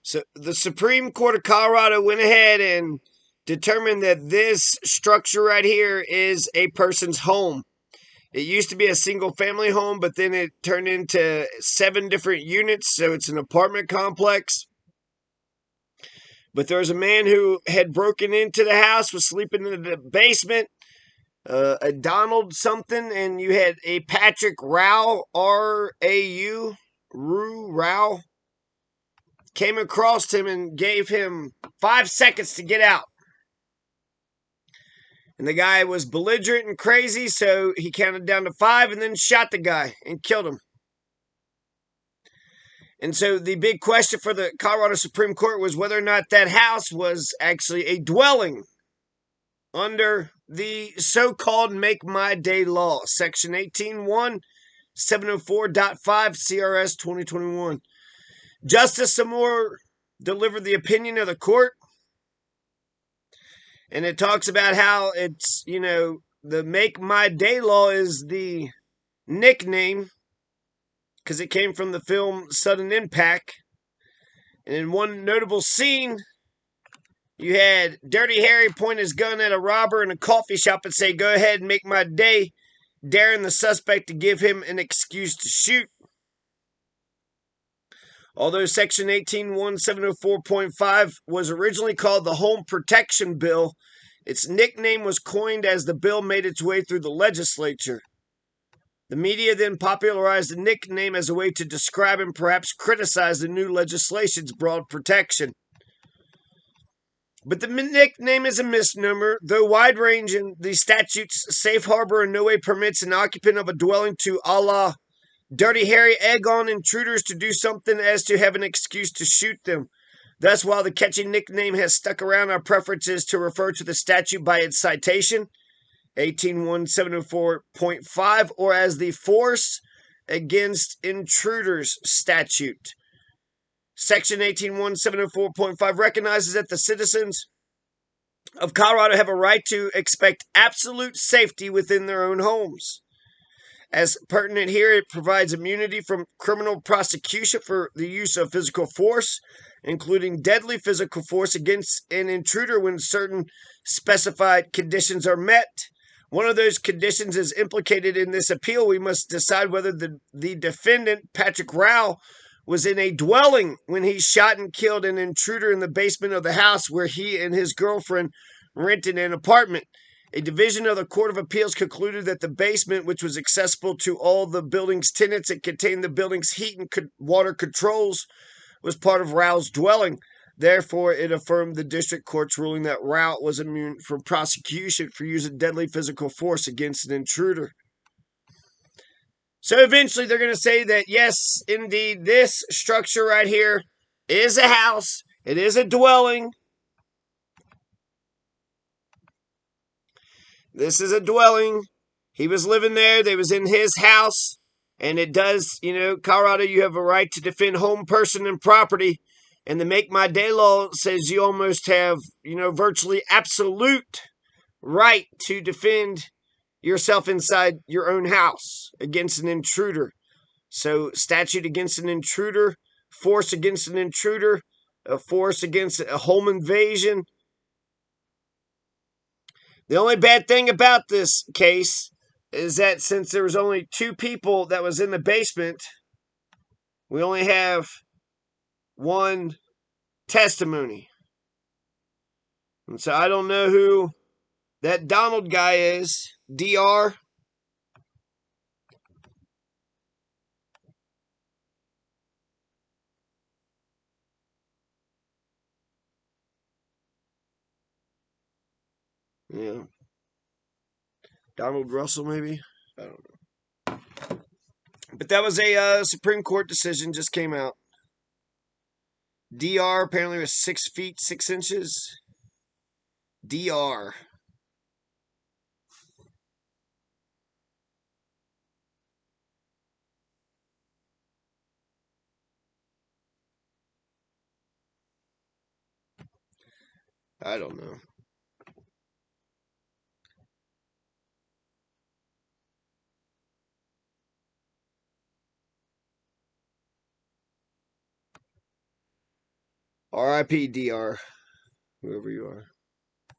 So the Supreme Court of Colorado went ahead and determined that this structure right here is a person's home. It used to be a single family home, but then it turned into 7 different units, so it's an apartment complex. But there was a man who had broken into the house, was sleeping in the basement, a Donald something, and you had a Patrick Rao, R-A-U, Rao, came across him and gave him 5 seconds to get out. And the guy was belligerent and crazy, so he counted down to 5 and then shot the guy and killed him. And so the big question for the Colorado Supreme Court was whether or not that house was actually a dwelling under the so-called Make My Day law, Section 18.1, 704.5 CRS 2021. Justice Samore delivered the opinion of the court, and it talks about how it's, the Make My Day law is the nickname because it came from the film Sudden Impact. And in one notable scene, you had Dirty Harry point his gun at a robber in a coffee shop and say, "Go ahead and make my day," daring the suspect to give him an excuse to shoot. Although Section 18.1704.5 was originally called the Home Protection Bill, its nickname was coined as the bill made its way through the legislature. The media then popularized the nickname as a way to describe and perhaps criticize the new legislation's broad protection. But the nickname is a misnomer, though wide-ranging. The statute's safe harbor in no way permits an occupant of a dwelling to, a la Dirty Harry, egg on intruders to do something as to have an excuse to shoot them. Thus, while the catchy nickname has stuck around, our preference is to refer to the statute by its citation, 18.1704.5, or as the Force Against Intruders statute. Section 18.1704.5 recognizes that the citizens of Colorado have a right to expect absolute safety within their own homes. As pertinent here, it provides immunity from criminal prosecution for the use of physical force, including deadly physical force against an intruder when certain specified conditions are met. One of those conditions is implicated in this appeal. We must decide whether the defendant, Patrick Rao, was in a dwelling when he shot and killed an intruder in the basement of the house where he and his girlfriend rented an apartment. A division of the Court of Appeals concluded that the basement, which was accessible to all the building's tenants and contained the building's heat and water controls, was part of Rao's dwelling. Therefore, it affirmed the district court's ruling that Rao was immune from prosecution for using deadly physical force against an intruder. So eventually they're going to say that, yes, indeed, this structure right here is a house. It is a dwelling. This is a dwelling. He was living there. They was in his house. And it does, Colorado, you have a right to defend home, person, and property. And the Make My Day law says you almost have, virtually absolute right to defend yourself inside your own house against an intruder. So statute against an intruder, force against an intruder, a force against a home invasion. The only bad thing about this case is that since there was only 2 people that was in the basement, we only have one testimony. And so I don't know who that Donald guy is. DR. Yeah. Donald Russell, maybe? I don't know. But that was a Supreme Court decision, just came out. DR apparently was 6 feet 6 inches. DR. I don't know. R.I.P. Dr. Whoever you are.